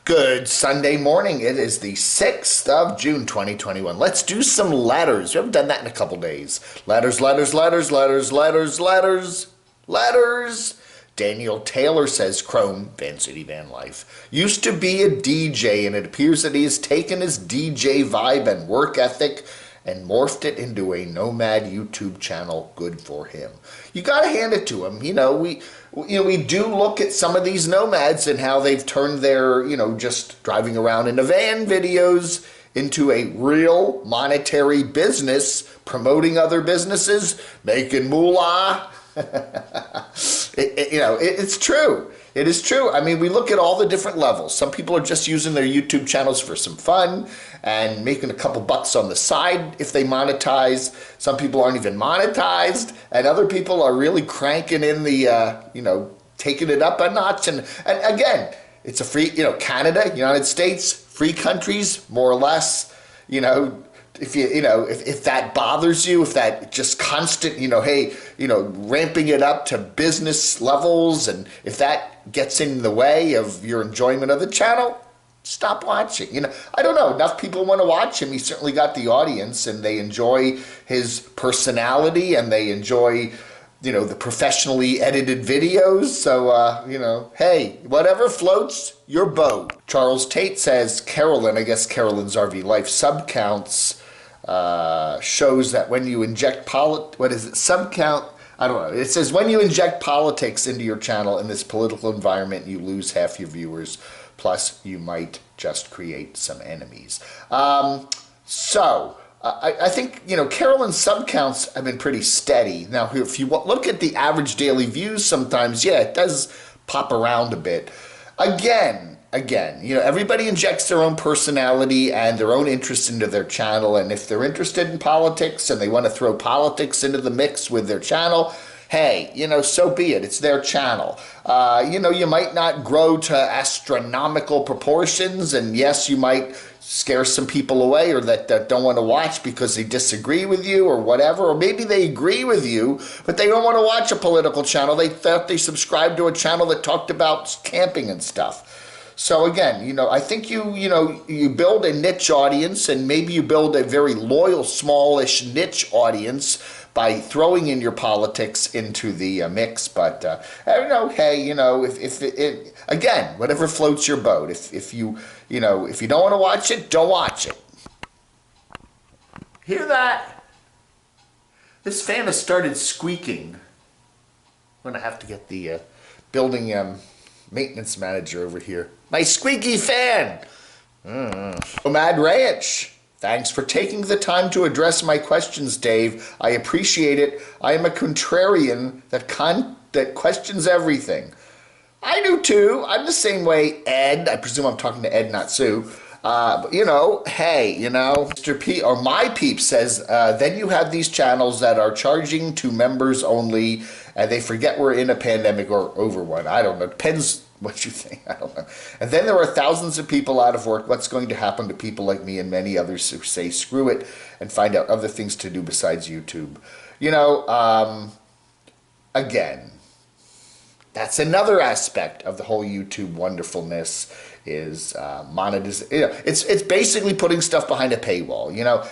Good Sunday morning. It is the 6th of June, 2021. Let's do some letters. We haven't done that in a couple days. Letters. Daniel Taylor says, Chrome, Van City Van Life. Used to be a DJ, and it appears that he has taken his DJ vibe and work ethic and morphed it into a Nomad YouTube channel. Good for him. You gotta hand it to him. We do look at some of these nomads and how they've turned their, just driving around in a van videos into a real monetary business, promoting other businesses, making moolah. It's true. It is true. I mean, we look at all the different levels. Some people are just using their YouTube channels for some fun and making a couple bucks on the side if they monetize. Some people aren't even monetized, and other people are really cranking in the, taking it up a notch. And again, it's a free, Canada, United States, free countries, more or less, if that bothers you, if that just constant, ramping it up to business levels, and if that gets in the way of your enjoyment of the channel, stop watching. I don't know, enough people want to watch him. He certainly got the audience, and they enjoy his personality, and they enjoy, the professionally edited videos. So, hey, whatever floats your boat. Charles Tate says, Carolyn, I guess Carolyn's RV Life, sub counts shows that when you inject sub count? I don't know. It says when you inject politics into your channel in this political environment, you lose half your viewers. Plus, you might just create some enemies. I think, Carolyn's sub counts have been pretty steady. Now, if you look at the average daily views sometimes, yeah, it does pop around a bit. Again, everybody injects their own personality and their own interest into their channel. And if they're interested in politics and they want to throw politics into the mix with their channel, hey, so be it. It's their channel. You might not grow to astronomical proportions. And yes, you might scare some people away, or that don't want to watch because they disagree with you or whatever. Or maybe they agree with you, but they don't want to watch a political channel. They thought they subscribed to a channel that talked about camping and stuff. So again, I think you build a niche audience, and maybe you build a very loyal, smallish niche audience by throwing in your politics into the mix. But I don't know. Hey, if again, whatever floats your boat. If you don't want to watch it, don't watch it. Hear that? This fan has started squeaking. I'm gonna have to get the building maintenance manager over here. My squeaky fan! Nomad Ranch. Thanks for taking the time to address my questions, Dave. I appreciate it. I am a contrarian that questions everything. I do too. I'm the same way, Ed. I presume I'm talking to Ed, not Sue. Hey, Mr. P or My Peep says, then you have these channels that are charging to members only, and they forget we're in a pandemic or over one. I don't know. Depends what you think. I don't know. And then there are thousands of people out of work. What's going to happen to people like me and many others who say screw it and find out other things to do besides YouTube? Again, that's another aspect of the whole YouTube wonderfulness is monetization. It's basically putting stuff behind a paywall.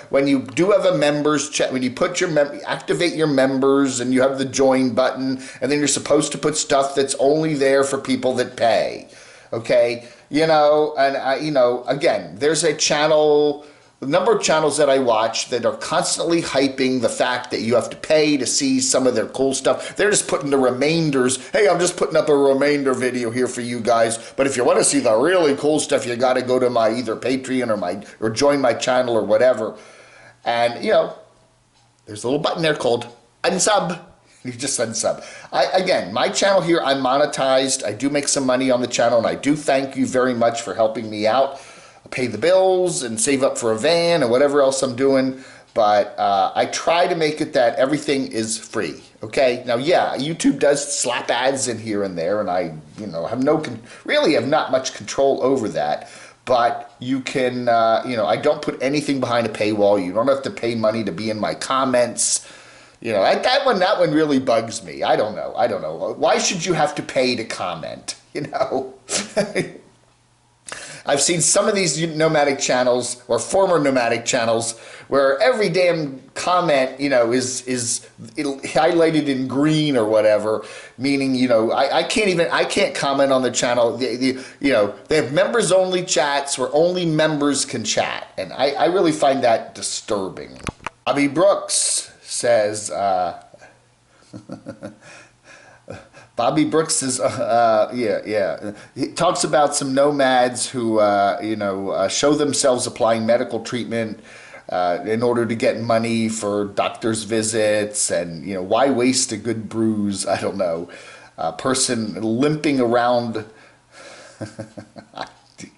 When you do have a members check, when you put activate your members, and you have the join button, and then you're supposed to put stuff that's only there for people that pay. Okay, again, there's a channel. The number of channels that I watch that are constantly hyping the fact that you have to pay to see some of their cool stuff. They're just putting the remainders. Hey, I'm just putting up a remainder video here for you guys. But if you want to see the really cool stuff, you got to go to my either Patreon or join my channel or whatever. And, there's a little button there called unsub. You just unsub. Again, my channel here, I'm monetized. I do make some money on the channel, and I do thank you very much for helping me out. Pay the bills and save up for a van and whatever else I'm doing, but I try to make it that everything is free. Okay, now yeah, YouTube does slap ads in here and there, and I have not much control over that. But you can I don't put anything behind a paywall. You don't have to pay money to be in my comments. That one really bugs me. I don't know. Why should you have to pay to comment? I've seen some of these nomadic channels or former nomadic channels where every damn comment, is highlighted in green or whatever, meaning, I can't comment on the channel. They have members only chats where only members can chat. And I really find that disturbing. Bobby Brooks says, Bobby Brooks is, he talks about some nomads who, show themselves applying medical treatment in order to get money for doctor's visits, and, why waste a good bruise? I don't know. A person limping around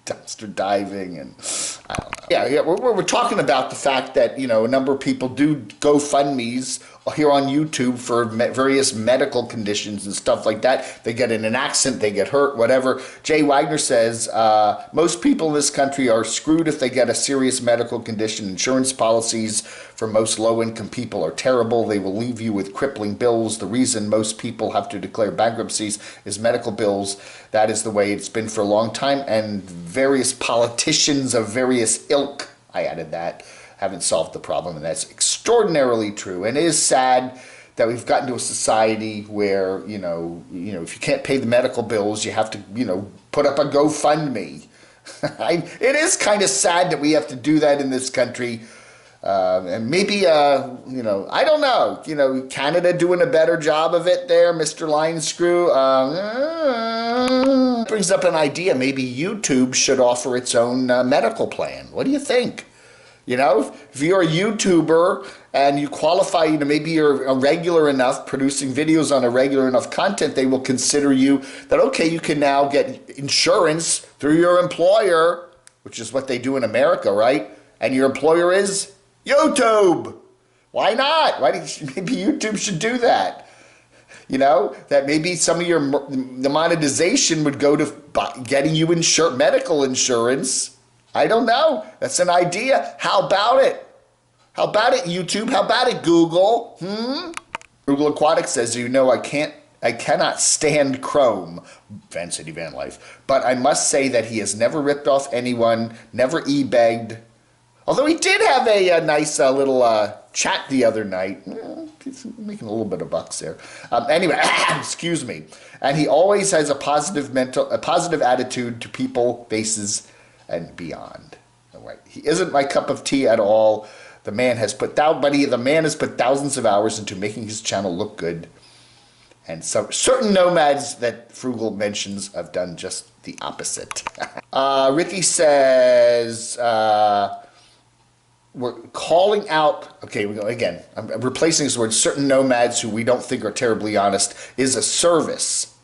dumpster diving, and I don't know. Yeah, we're talking about the fact that, a number of people do GoFundMes here on YouTube for various medical conditions and stuff like that. They get in an accident, they get hurt, whatever. Jay Wagner says, most people in this country are screwed if they get a serious medical condition. Insurance policies for most low-income people are terrible. They will leave you with crippling bills. The reason most people have to declare bankruptcies is medical bills. That is the way it's been for a long time, and various politicians of various ilk, I added that, haven't solved the problem, and that's extraordinarily true. And it is sad that we've gotten to a society where, if you can't pay the medical bills, you have to, put up a GoFundMe. It is kind of sad that we have to do that in this country. And maybe, I don't know, Canada doing a better job of it there, Mr. Line Screw. Brings up an idea. Maybe YouTube should offer its own medical plan. What do you think? If you're a YouTuber and you qualify, maybe you're a regular enough, producing videos on a regular enough content, they will consider you that, okay, you can now get insurance through your employer, which is what they do in America, right? And your employer is YouTube. Why not? Maybe YouTube should do that. That maybe some of the monetization would go to getting you medical insurance. I don't know. That's an idea. How about it? How about it, YouTube? How about it, Google? Google Aquatic says, I cannot stand Chrome, Van City Van Life, but I must say that he has never ripped off anyone, never e-begged. Although he did have a nice little chat the other night. He's making a little bit of bucks there. Anyway, excuse me. And he always has a positive attitude to people, faces, and beyond. All right. He isn't my cup of tea at all. The man has put thousands of hours into making his channel look good. And so certain nomads that Frugal mentions have done just the opposite. Ricky says, we're calling out, okay, we go again. I'm replacing this word, certain nomads who we don't think are terribly honest, is a service.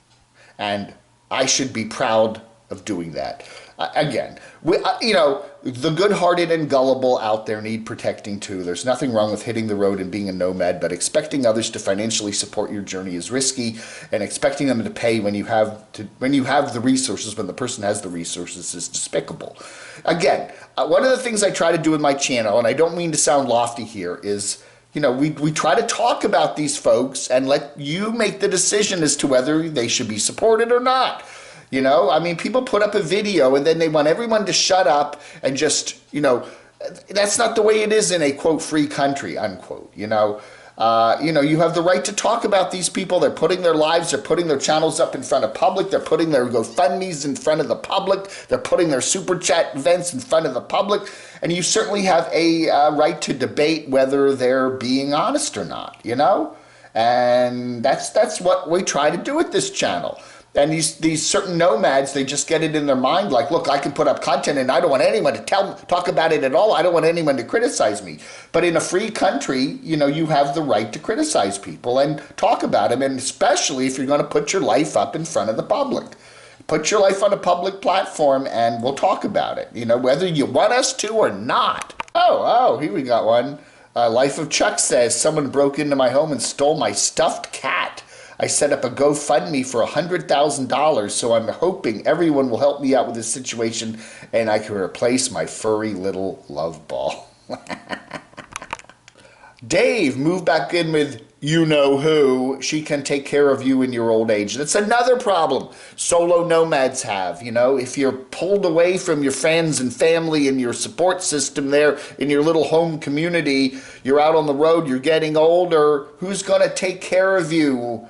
And I should be proud of doing that. Again, the good-hearted and gullible out there need protecting too. There's nothing wrong with hitting the road and being a nomad, but expecting others to financially support your journey is risky, and expecting them to pay when you have the resources, when the person has the resources, is despicable. Again, one of the things I try to do with my channel, and I don't mean to sound lofty here, is we try to talk about these folks and let you make the decision as to whether they should be supported or not. People put up a video and then they want everyone to shut up and just, that's not the way it is in a, quote, free country, unquote, you have the right to talk about these people. They're putting their lives, they're putting their channels up in front of public. They're putting their GoFundMes in front of the public. They're putting their super chat events in front of the public. And you certainly have a right to debate whether they're being honest or not, And that's what we try to do with this channel. And these certain nomads, they just get it in their mind like, look, I can put up content and I don't want anyone to talk about it at all. I don't want anyone to criticize me. But in a free country, you have the right to criticize people and talk about them, and especially if you're going to put your life up in front of the public. Put your life on a public platform and we'll talk about it, whether you want us to or not. Oh, here we got one. Life of Chuck says, someone broke into my home and stole my stuffed cat. I set up a GoFundMe for $100,000, so I'm hoping everyone will help me out with this situation and I can replace my furry little love ball. Dave, move back in with you-know-who. She can take care of you in your old age. That's another problem solo nomads have. If you're pulled away from your friends and family and your support system there in your little home community, you're out on the road, you're getting older, who's going to take care of you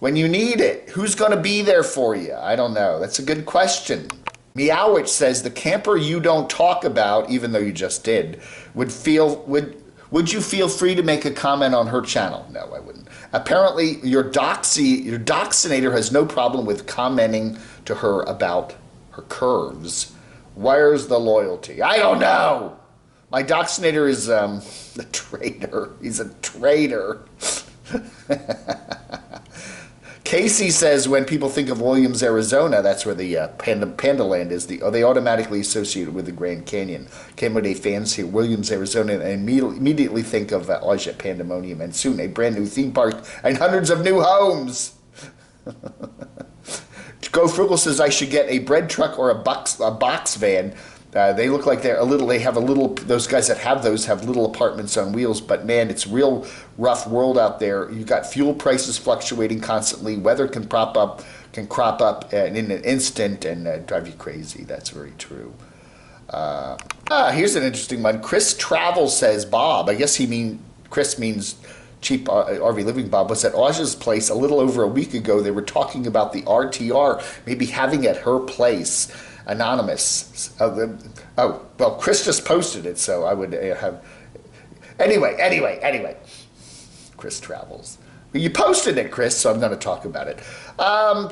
when you need it? Who's going to be there for you? I don't know. That's a good question. Meowich says, the camper you don't talk about, even though you just did, would you feel free to make a comment on her channel? No, I wouldn't. Apparently, your Doxinator has no problem with commenting to her about her curves. Where's the loyalty? I don't know. My Doxinator is a traitor. He's a traitor. Casey says when people think of Williams, Arizona, that's where the Panda Land is. They automatically associate it with the Grand Canyon. Camo Day fans hear Williams, Arizona, and immediately think of Ojette Pandemonium, and soon a brand new theme park and hundreds of new homes. Go Frugal says I should get a bread truck or a box van. They look like those guys that have those have little apartments on wheels, but man, it's a real rough world out there. You've got fuel prices fluctuating constantly. Weather can crop up in an instant and drive you crazy. That's very true. Here's an interesting one. Chris Travel says, Bob, I guess Chris means cheap RV living. Bob was at Aja's place a little over a week ago. They were talking about the RTR, maybe having at her place. Anonymous. Well, Chris just posted it, so I would have. Anyway. Chris travels. Well, you posted it, Chris, so I'm going to talk about it.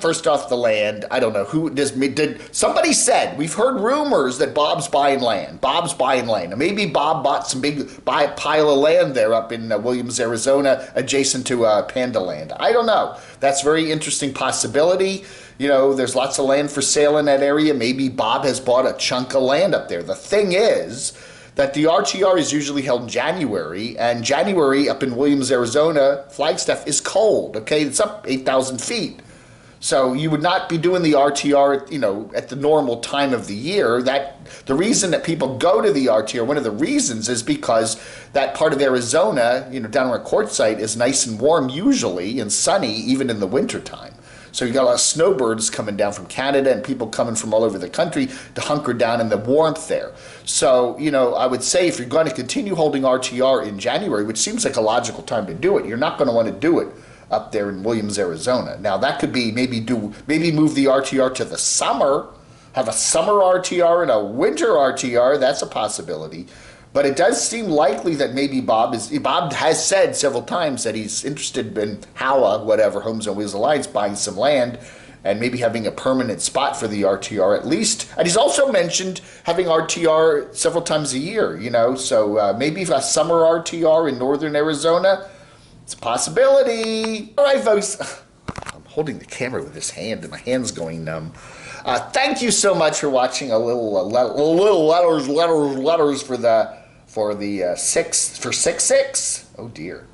First off, the land. I don't know who did. Somebody said we've heard rumors that Bob's buying land. Maybe Bob bought some big pile of land there up in Williams, Arizona, adjacent to Panda Land. I don't know. That's a very interesting possibility. There's lots of land for sale in that area. Maybe Bob has bought a chunk of land up there. The thing is that the RTR is usually held in January, and January up in Williams, Arizona, Flagstaff is cold, okay? It's up 8,000 feet. So you would not be doing the RTR, at the normal time of the year. The reason that people go to the RTR, one of the reasons is because that part of Arizona, down on a quartzsite is nice and warm usually and sunny even in the wintertime. So you got a lot of snowbirds coming down from Canada and people coming from all over the country to hunker down in the warmth there. So, I would say if you're going to continue holding RTR in January, which seems like a logical time to do it, you're not going to want to do it up there in Williams, Arizona. Now that could be maybe move the RTR to the summer, have a summer RTR and a winter RTR. That's a possibility. But it does seem likely that maybe Bob has said several times that he's interested in HOWA, whatever, Homes on Wheels Alliance, buying some land and maybe having a permanent spot for the RTR at least. And he's also mentioned having RTR several times a year, so maybe a summer RTR in northern Arizona. It's a possibility. All right, folks. I'm holding the camera with this hand and my hand's going numb. Thank you so much for watching a little letters for the 6th, for 6/6. Oh dear.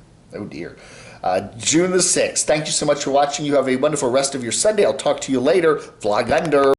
June the 6th. Thank you so much for watching. You have a wonderful rest of your Sunday. I'll talk to you later. Vlog under.